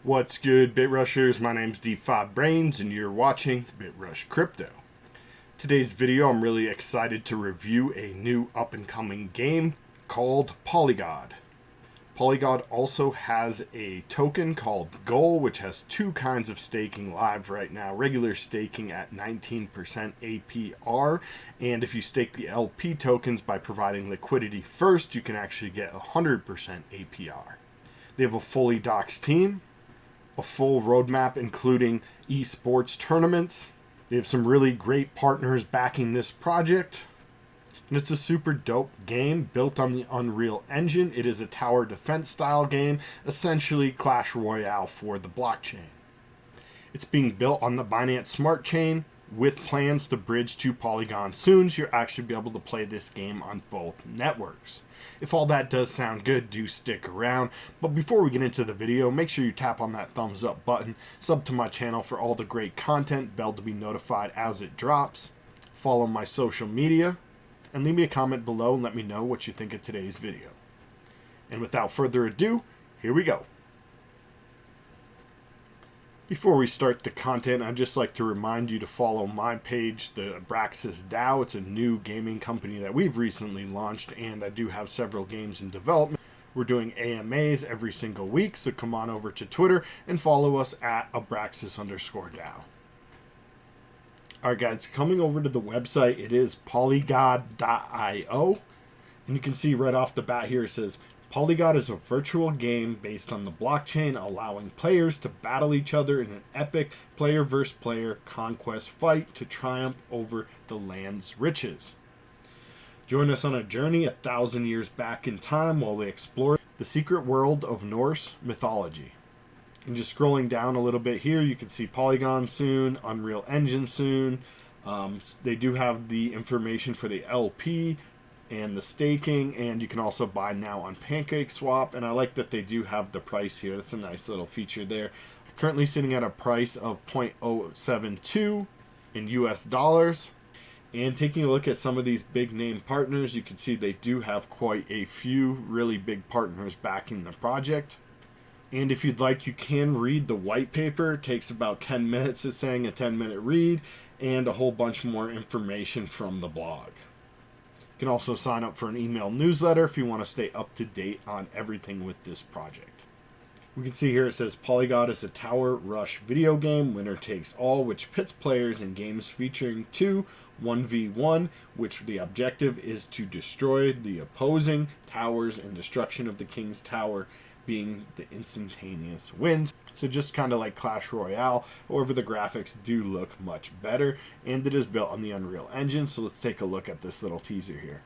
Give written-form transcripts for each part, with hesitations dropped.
What's good, BitRushers? My name's D5Brains and you're watching BitRush Crypto. Today's video, I'm really excited to review a new up-and-coming game called PoloyGod. PoloyGod also has a token called GULL, which has two kinds of staking live right now. Regular staking at 19% APR, and if you stake the LP tokens by providing liquidity first, you can actually get 100% APR. They have a fully doxed team, a full roadmap including esports tournaments. They have some really great partners backing this project. And it's a super dope game built on the Unreal Engine. It is a tower defense style game, essentially Clash Royale for the blockchain. It's being built on the Binance Smart Chain with plans to bridge to Polygon soon, so you'll actually be able to play this game on both networks. If all that does sound good, do stick around. But before we get into the video, make sure you tap on that thumbs up button, sub to my channel for all the great content, bell to be notified as it drops, follow my social media, and leave me a comment below and let me know what you think of today's video. And without further ado, here we go. Before we start the content, I'd just like to remind you to follow my page, the ABRAXAS DAO. It's a new gaming company that we've recently launched, and I do have several games in development. We're doing AMAs every single week, so come on over to Twitter and follow us at ABRAXAS_DAO. Alright guys, coming over to the website, it is PoloyGod.io, and you can see right off the bat here it says, PoloyGod is a virtual game based on the blockchain, allowing players to battle each other in an epic player versus player conquest fight to triumph over the land's riches. Join us on a journey 1,000 years back in time while we explore the secret world of Norse mythology. And just scrolling down a little bit here, you can see Polygon soon, Unreal Engine soon. They do have the information for the LP and the staking, and you can also buy now on PancakeSwap, and I like that they do have the price here. That's a nice little feature there. Currently sitting at a price of 0.072 in US dollars. And taking a look at some of these big name partners, you can see they do have quite a few really big partners backing the project. And if you'd like, you can read the white paper. It takes about 10 minutes. It's saying a 10-minute read, and a whole bunch more information from the blog. You can also sign up for an email newsletter if you want to stay up to date on everything with this project. We can see here it says PoloyGod is a tower rush video game, winner takes all, which pits players in games featuring 1v1, which the objective is to destroy the opposing towers and destruction of the king's tower being the instantaneous wins. So just kind of like Clash Royale, however the graphics do look much better, and it is built on the Unreal Engine. So let's take a look at this little teaser here.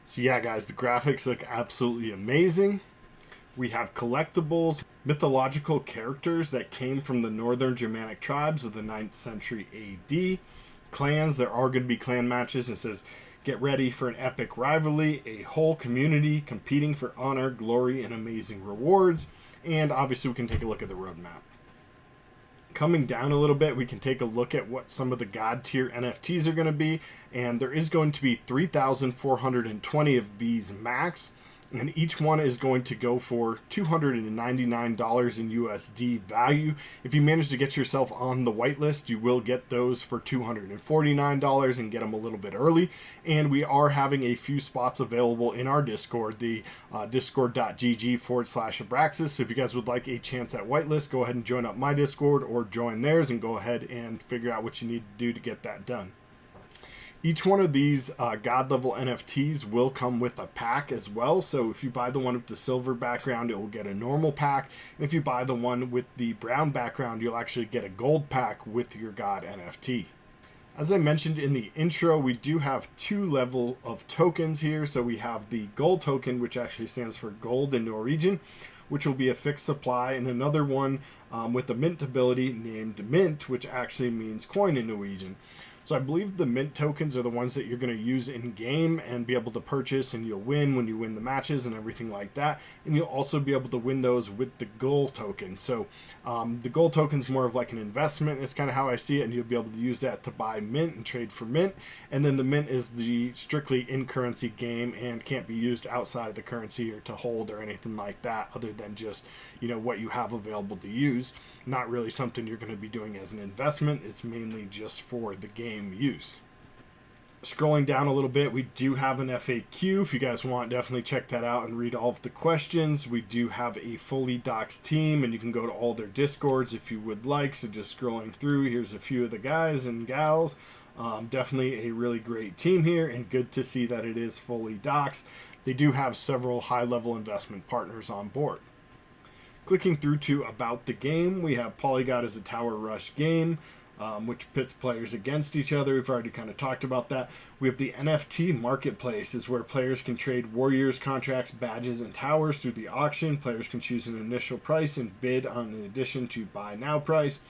So yeah guys, the graphics look absolutely amazing. We have collectibles, mythological characters that came from the northern Germanic tribes of the 9th century AD. Clans, there are going to be clan matches. It says, get ready for an epic rivalry, a whole community competing for honor, glory, and amazing rewards. And obviously we can take a look at the roadmap. Coming down a little bit, we can take a look at what some of the God tier NFTs are going to be, and there is going to be 3,420 of these max, and each one is going to go for $299 in USD value. If you manage to get yourself on the whitelist, you will get those for $249 and get them a little bit early. And we are having a few spots available in our Discord, the discord.gg/ABRAXAS. So if you guys would like a chance at whitelist, go ahead and join up my Discord or join theirs and go ahead and figure out what you need to do to get that done. Each one of these God level NFTs will come with a pack as well. So if you buy the one with the silver background, it will get a normal pack. And if you buy the one with the brown background, you'll actually get a gold pack with your God NFT. As I mentioned in the intro, we do have two levels of tokens here. So we have the gold token, which actually stands for gold in Norwegian, which will be a fixed supply, and another one with a mint ability named Mint, which actually means coin in Norwegian. So I believe the mint tokens are the ones that you're going to use in game and be able to purchase, and you'll win when you win the matches and everything like that. And you'll also be able to win those with the GULL token. So the GULL token is more of like an investment is kind of how I see it, and you'll be able to use that to buy mint and trade for mint. And then the mint is the strictly in currency game and can't be used outside of the currency or to hold or anything like that, other than just, you know, what you have available to use. Not really something you're going to be doing as an investment. It's mainly just for the game use. Scrolling down a little bit, we do have an FAQ. If you guys want, definitely check that out and read all of the questions. We do have a fully doxed team, and you can go to all their discords if you would like. So just scrolling through, here's a few of the guys and gals. Definitely a really great team here, and good to see that it is fully doxed. They do have several high-level investment partners on board. Clicking through to about the game, we have PoloyGod as a tower rush game, which pits players against each other. We've already kind of talked about that. We have the NFT marketplace, is where players can trade warriors, contracts, badges, and towers through the auction. Players can choose an initial price and bid on an addition to buy now price.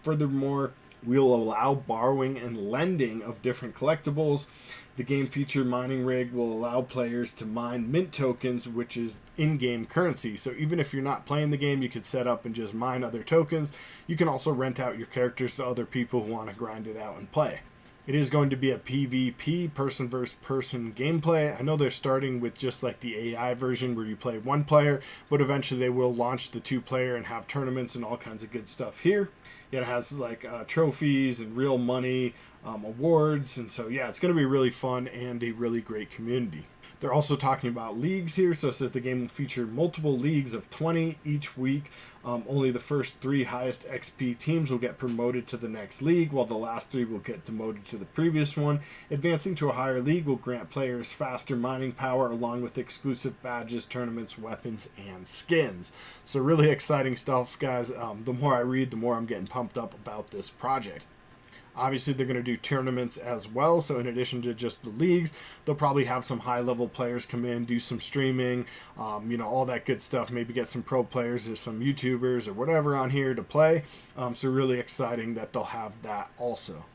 Furthermore, we'll allow borrowing and lending of different collectibles. The game feature mining rig will allow players to mine mint tokens, which is in-game currency. So even if you're not playing the game, you could set up and just mine other tokens. You can also rent out your characters to other people who want to grind it out and play. It is going to be a PvP, person versus person gameplay. I know they're starting with just like the AI version where you play one player, but eventually they will launch the 2-player and have tournaments and all kinds of good stuff here. It has like trophies and real money, awards, and so yeah, it's going to be really fun and a really great community. They're also talking about leagues here, so it says the game will feature multiple leagues of 20 each week. Only the first 3 highest XP teams will get promoted to the next league, while the last 3 will get demoted to the previous one. Advancing to a higher league will grant players faster mining power, along with exclusive badges, tournaments, weapons, and skins. So really exciting stuff, guys. The more I read, the more I'm getting pumped up about this project. Obviously, they're going to do tournaments as well. So in addition to just the leagues, they'll probably have some high-level players come in, do some streaming, you know, all that good stuff. Maybe get some pro players or some YouTubers or whatever on here to play. So really exciting that they'll have that also.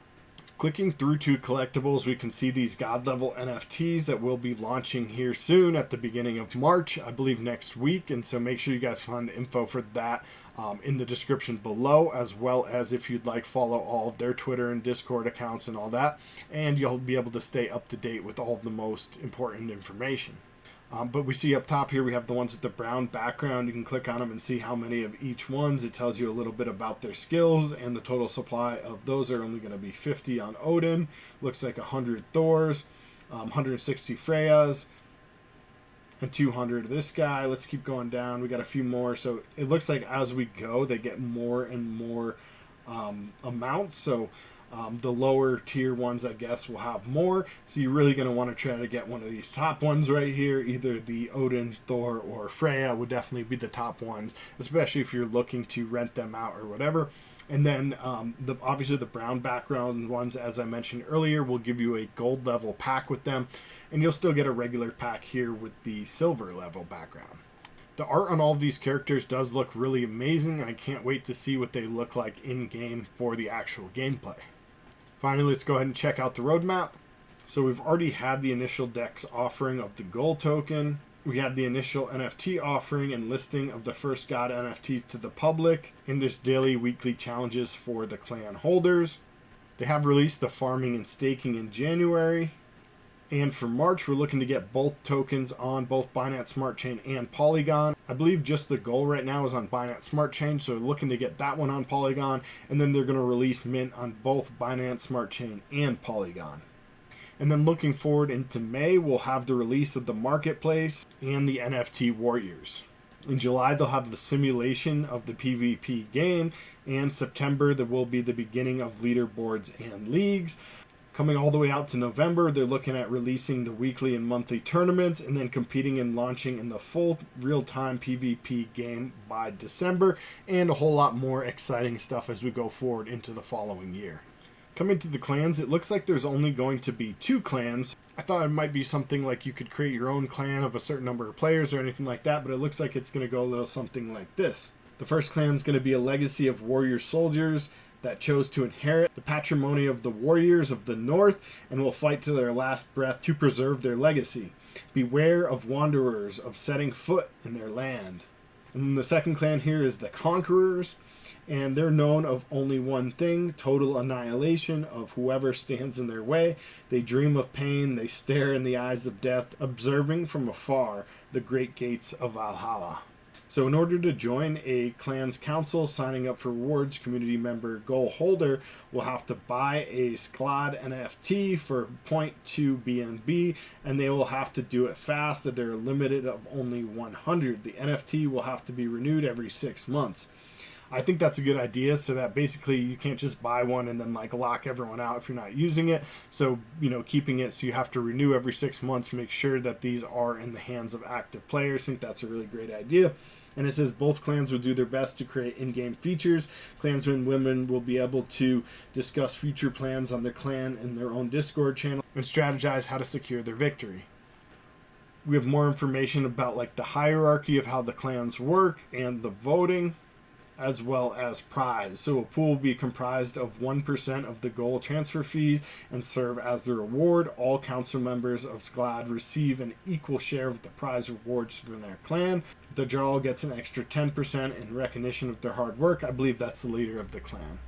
Clicking through to collectibles, we can see these God level NFTs that will be launching here soon at the beginning of March, I believe next week. And so make sure you guys find the info for that in the description below, as well as if you'd like, follow all of their Twitter and Discord accounts and all that, and you'll be able to stay up to date with all of the most important information. But we see up top here, we have the ones with the brown background. You can click on them and see how many of each ones. It tells you a little bit about their skills, and the total supply of those are only going to be 50 on Odin. Looks like 100 Thors, 160 Freyas, and 200 of this guy. Let's keep going down. We got a few more. So it looks like as we go, they get more and more amounts. So the lower tier ones, I guess, will have more. So you're really going to want to try to get one of these top ones right here. Either the Odin, Thor, or Freya would definitely be the top ones, especially if you're looking to rent them out or whatever. And then obviously the brown background ones, as I mentioned earlier, will give you a gold level pack with them. And you'll still get a regular pack here with the silver level background. The art on all of these characters does look really amazing. I can't wait to see what they look like in-game for the actual gameplay. Finally, let's go ahead and check out the roadmap. So we've already had the initial DEX offering of the GULL token. We had the initial NFT offering and listing of the first God NFT to the public. And there's daily, weekly challenges for the clan holders. They have released the farming and staking in January. And for March, we're looking to get both tokens on both Binance Smart Chain and Polygon. I believe just the GULL right now is on Binance Smart Chain, so we're looking to get that one on Polygon. And then they're going to release mint on both Binance Smart Chain and Polygon. And then looking forward into May, we'll have the release of the marketplace and the NFT warriors. In July, they'll have the simulation of the PvP game. And September, there will be the beginning of leaderboards and leagues. Coming all the way out to November, they're looking at releasing the weekly and monthly tournaments and then competing and launching in the full real-time PvP game by December, and a whole lot more exciting stuff as we go forward into the following year. Coming to the clans, it looks like there's only going to be 2 clans. I thought it might be something like you could create your own clan of a certain number of players or anything like that, but it looks like it's going to go a little something like this. The first clan is going to be a legacy of warrior soldiers that chose to inherit the patrimony of the warriors of the north and will fight to their last breath to preserve their legacy. Beware of wanderers of setting foot in their land. And then the second clan here is the Conquerors, and they're known of only one thing: total annihilation of whoever stands in their way. They dream of pain, they stare in the eyes of death, observing from afar the great gates of Valhalla. So in order to join a clan's council, signing up for rewards, community member GULL holder will have to buy a Sklad NFT for 0.2 BNB, and they will have to do it fast. They're limited of only 100. The NFT will have to be renewed every 6 months. I think that's a good idea, so that basically you can't just buy one and then like lock everyone out if you're not using it. So, keeping it so you have to renew every 6 months, make sure that these are in the hands of active players. I think that's a really great idea. And it says both clans will do their best to create in-game features. Clansmen and women will be able to discuss future plans on their clan in their own Discord channel and strategize how to secure their victory. We have more information about like the hierarchy of how the clans work and the voting, as well as prize. So a pool will be comprised of 1% of the GULL transfer fees and serve as the reward. All council members of Sklad receive an equal share of the prize rewards from their clan. The Jarl gets an extra 10% in recognition of their hard work. I believe that's the leader of the clan.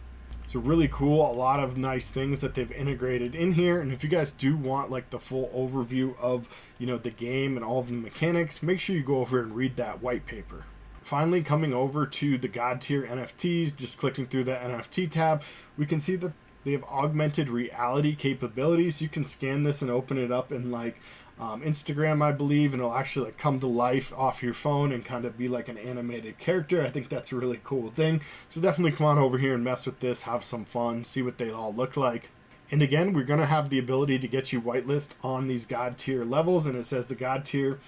So really cool, a lot of nice things that they've integrated in here. And if you guys do want like the full overview of, the game and all of the mechanics, make sure you go over and read that white paper. Finally, coming over to the God tier NFTs, just clicking through the NFT tab, we can see that they have augmented reality capabilities. You can scan this and open it up in like Instagram, I believe, and it'll actually like come to life off your phone and kind of be like an animated character. I think that's a really cool thing. So definitely come on over here and mess with this, have some fun, see what they all look like. And again, we're going to have the ability to get you whitelist on these God tier levels. And it says the God tier,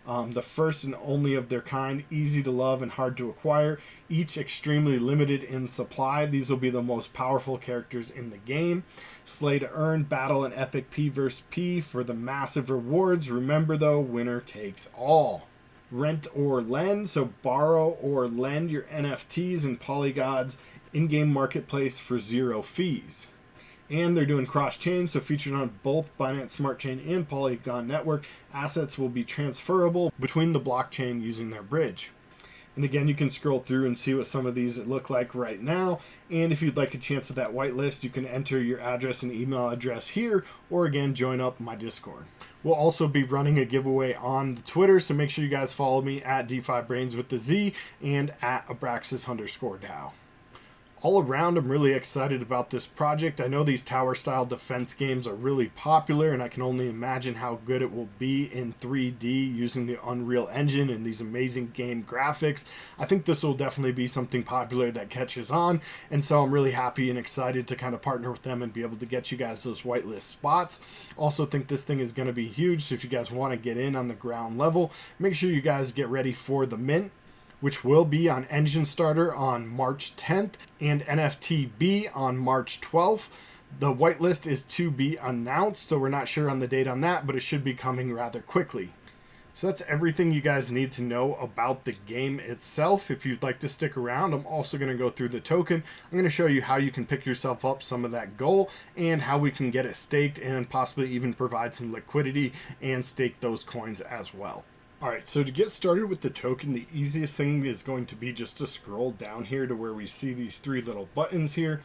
the first and only of their kind, easy to love and hard to acquire, each extremely limited in supply. These will be the most powerful characters in the game. Slay to earn, battle and epic P versus P for the massive rewards. Remember though, winner takes all. Rent or lend, so borrow or lend your NFTs in PoloyGod's in-game marketplace for 0 fees. And they're doing cross-chain, so featured on both Binance Smart Chain and Polygon Network, assets will be transferable between the blockchain using their bridge. And again, you can scroll through and see what some of these look like right now. And if you'd like a chance at that whitelist, you can enter your address and email address here, or again, join up my Discord. We'll also be running a giveaway on the Twitter, so make sure you guys follow me at DeFiBrains with the Z and at ABRAXAS_DAO. All around, I'm really excited about this project. I know these tower-style defense games are really popular, and I can only imagine how good it will be in 3D using the Unreal Engine and these amazing game graphics. I think this will definitely be something popular that catches on, and so I'm really happy and excited to kind of partner with them and be able to get you guys those whitelist spots. Also think this thing is going to be huge, so if you guys want to get in on the ground level, make sure you guys get ready for the mint, which will be on Engine Starter on March 10th and NFTB on March 12th. The whitelist is to be announced, so we're not sure on the date on that, but it should be coming rather quickly. So that's everything you guys need to know about the game itself. If you'd like to stick around, I'm also going to go through the token. I'm going to show you how you can pick yourself up some of that GULL and how we can get it staked and possibly even provide some liquidity and stake those coins as well. Alright, so to get started with the token, the easiest thing is going to be just to scroll down here to where we see these 3 little buttons here.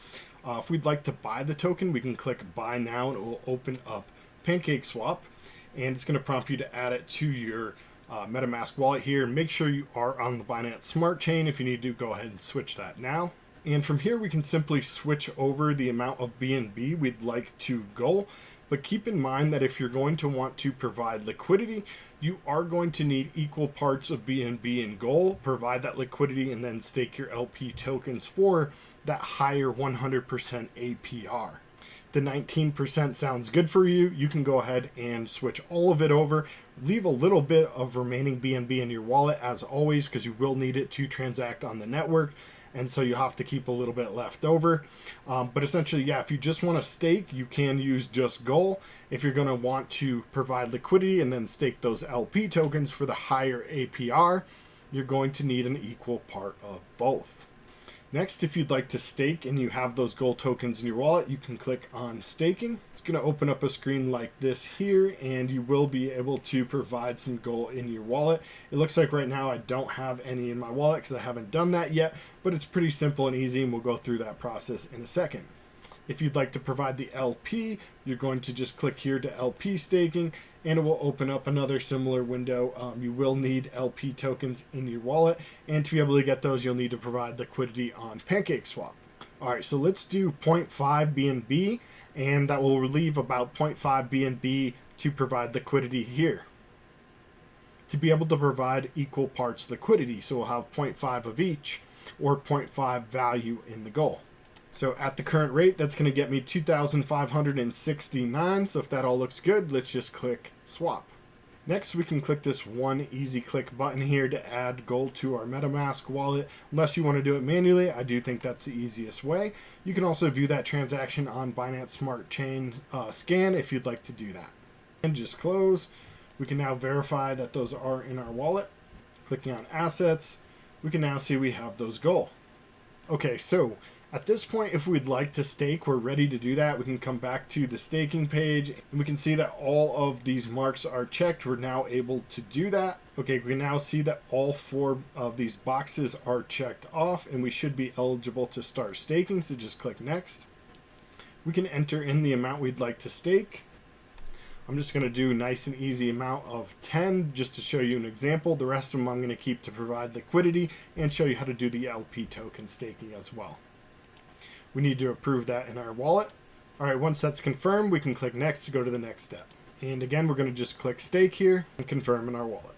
If we'd like to buy the token, we can click Buy Now and it will open up PancakeSwap. And it's going to prompt you to add it to your MetaMask wallet here. Make sure you are on the Binance Smart Chain. If you need to, go ahead and switch that now. And from here, we can simply switch over the amount of BNB we'd like to GULL. But keep in mind that if you're going to want to provide liquidity, you are going to need equal parts of BNB and GULL, provide that liquidity, and then stake your LP tokens for that higher 100% APR. The 19% sounds good for you. You can go ahead and switch all of it over. Leave a little bit of remaining BNB in your wallet as always, because you will need it to transact on the network. And so you have to keep a little bit left over. But essentially, yeah, if you just want to stake, you can use just GULL. If you're going to want to provide liquidity and then stake those LP tokens for the higher APR, you're going to need an equal part of both. Next, if you'd like to stake and you have those GULL tokens in your wallet, you can click on staking. It's going to open up a screen like this here, and you will be able to provide some GULL in your wallet. It looks like right now I don't have any in my wallet because I haven't done that yet, but it's pretty simple and easy, and we'll go through that process in a second. If you'd like to provide the LP, you're going to just click here to LP staking, and it will open up another similar window. You will need LP tokens in your wallet, and to be able to get those, you'll need to provide liquidity on PancakeSwap. All right, so let's do 0.5 BNB, and that will leave about 0.5 BNB to provide liquidity here. To be able to provide equal parts liquidity, so we'll have 0.5 of each, or 0.5 value in the GULL. So at the current rate, that's going to get me 2,569. So if that all looks good, let's just click swap. Next, we can click this one easy click button here to add GULL to our MetaMask wallet. Unless you want to do it manually, I do think that's the easiest way. You can also view that transaction on Binance Smart Chain Scan if you'd like to do that. And just close. We can now verify that those are in our wallet. Clicking on assets, we can now see we have those GULL. Okay, so at this point, if we'd like to stake, we're ready to do that. We can come back to the staking page, and we can see that all of these marks are checked. We're now able to do that. Okay, we can now see that all 4 of these boxes are checked off, and we should be eligible to start staking, so just click next. We can enter in the amount we'd like to stake. I'm just going to do a nice and easy amount of 10 just to show you an example. The rest of them I'm going to keep to provide liquidity and show you how to do the LP token staking as well. We need to approve that in our wallet. All right, once that's confirmed, we can click next to go to the next step. And again, we're going to just click stake here and confirm in our wallet.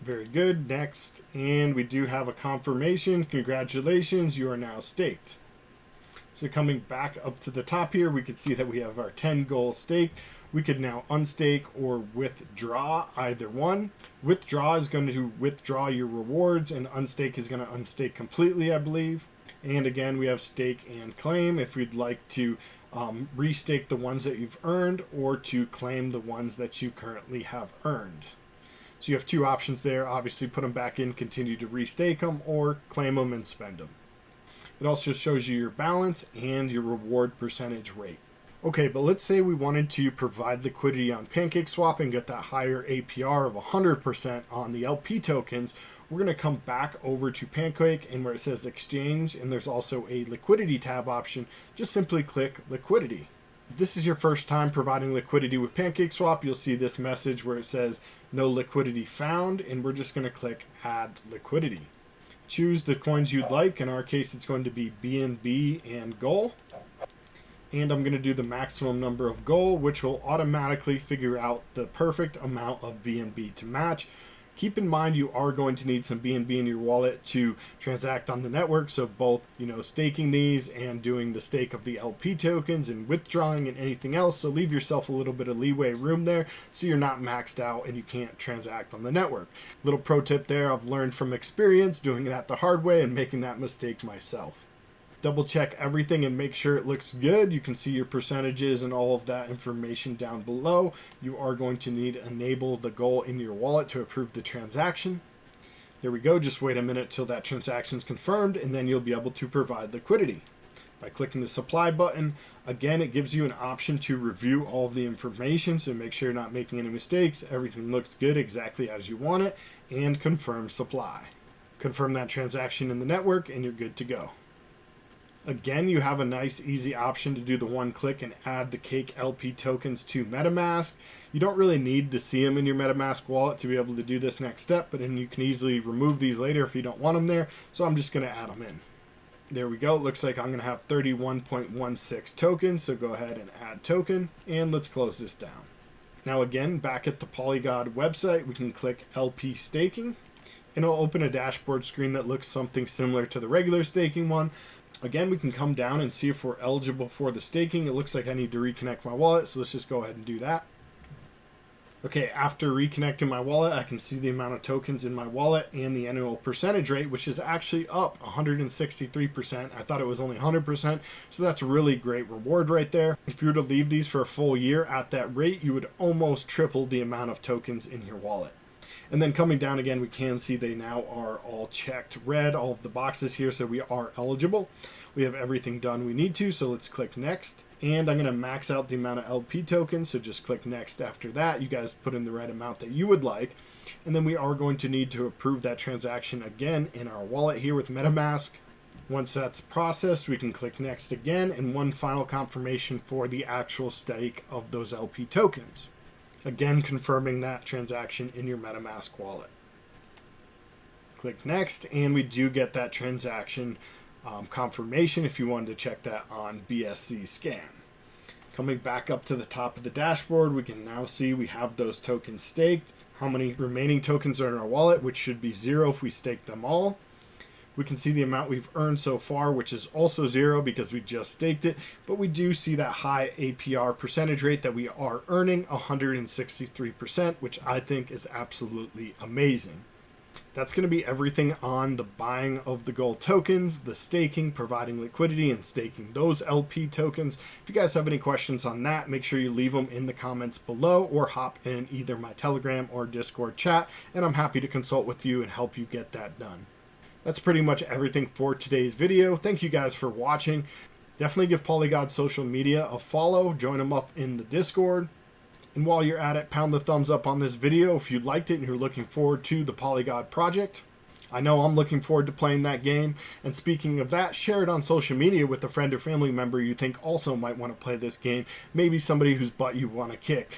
Very good, next. And we do have a confirmation. Congratulations, you are now staked. So coming back up to the top here, we could see that we have our 10 GULL stake. We could now unstake or withdraw, either one. Withdraw is going to withdraw your rewards, and unstake is going to unstake completely, I believe. And again, we have stake and claim if we'd like to restake the ones that you've earned or to claim the ones that you currently have earned. So you have 2 options there. Obviously, put them back in, continue to restake them, or claim them and spend them. It also shows you your balance and your reward percentage rate. Okay, but let's say we wanted to provide liquidity on PancakeSwap and get that higher APR of 100% on the LP tokens. We're going to come back over to Pancake, and where it says exchange, and there's also a liquidity tab option, just simply click liquidity. If this is your first time providing liquidity with PancakeSwap, you'll see this message where it says no liquidity found, and we're just going to click add liquidity. Choose the coins you'd like. In our case, it's going to be BNB and GULL. And I'm going to do the maximum number of GULL, which will automatically figure out the perfect amount of BNB to match. Keep in mind you are going to need some BNB in your wallet to transact on the network, so both, staking these and doing the stake of the LP tokens and withdrawing and anything else. So leave yourself a little bit of leeway room there so you're not maxed out and you can't transact on the network. Little pro tip there, I've learned from experience doing that the hard way and making that mistake myself. Double check everything and make sure it looks good. You can see your percentages and all of that information down below. You are going to need to enable the GULL in your wallet to approve the transaction. There we go. Just wait a minute till that transaction is confirmed, and then you'll be able to provide liquidity. By clicking the supply button, again, it gives you an option to review all of the information, so make sure you're not making any mistakes. Everything looks good exactly as you want it, and confirm supply. Confirm that transaction in the network, and you're good to go. Again, you have a nice easy option to do the one click and add the Cake LP tokens to MetaMask. You don't really need to see them in your MetaMask wallet to be able to do this next step, but then you can easily remove these later if you don't want them there. So I'm just going to add them in. There we go. It looks like I'm going to have 31.16 tokens. So go ahead and add token, and let's close this down. Now again, back at the PoloyGod website, we can click LP staking, and it'll open a dashboard screen that looks something similar to the regular staking one. Again, we can come down and see if we're eligible for the staking. It looks like I need to reconnect my wallet, so let's just go ahead and do that. Okay, after reconnecting my wallet, I can see the amount of tokens in my wallet and the annual percentage rate, which is actually up 163%. I thought it was only 100%, so that's a really great reward right there. If you were to leave these for a full year at that rate, you would almost triple the amount of tokens in your wallet. And then coming down again, we can see they now are all checked red, all of the boxes here, so we are eligible. We have everything done we need to, so let's click next. And I'm going to max out the amount of LP tokens, so just click next after that. You guys put in the right amount that you would like. And then we are going to need to approve that transaction again in our wallet here with MetaMask. Once that's processed, we can click next again, and one final confirmation for the actual stake of those LP tokens. Again, confirming that transaction in your MetaMask wallet. Click next, and we do get that transaction confirmation if you wanted to check that on BSC Scan. Coming back up to the top of the dashboard, we can now see we have those tokens staked, how many remaining tokens are in our wallet, which should be 0 if we stake them all. We can see the amount we've earned so far, which is also 0 because we just staked it, but we do see that high APR percentage rate that we are earning, 163%, which I think is absolutely amazing. That's going to be everything on the buying of the GULL tokens, the staking, providing liquidity, and staking those LP tokens. If you guys have any questions on that, make sure you leave them in the comments below or hop in either my Telegram or Discord chat, and I'm happy to consult with you and help you get that done. That's pretty much everything for today's video. Thank you guys for watching. Definitely give PoloyGod social media a follow. Join them up in the Discord. And while you're at it, pound the thumbs up on this video if you liked it and you're looking forward to the PoloyGod project. I know I'm looking forward to playing that game. And speaking of that, share it on social media with a friend or family member you think also might want to play this game. Maybe somebody whose butt you want to kick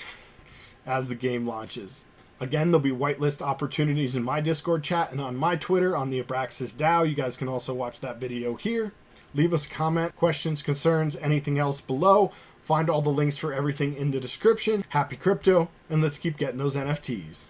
as the game launches. Again, there'll be whitelist opportunities in my Discord chat and on my Twitter on the ABRAXAS DAO. You guys can also watch that video here. Leave us a comment, questions, concerns, anything else below. Find all the links for everything in the description. Happy crypto, and let's keep getting those NFTs.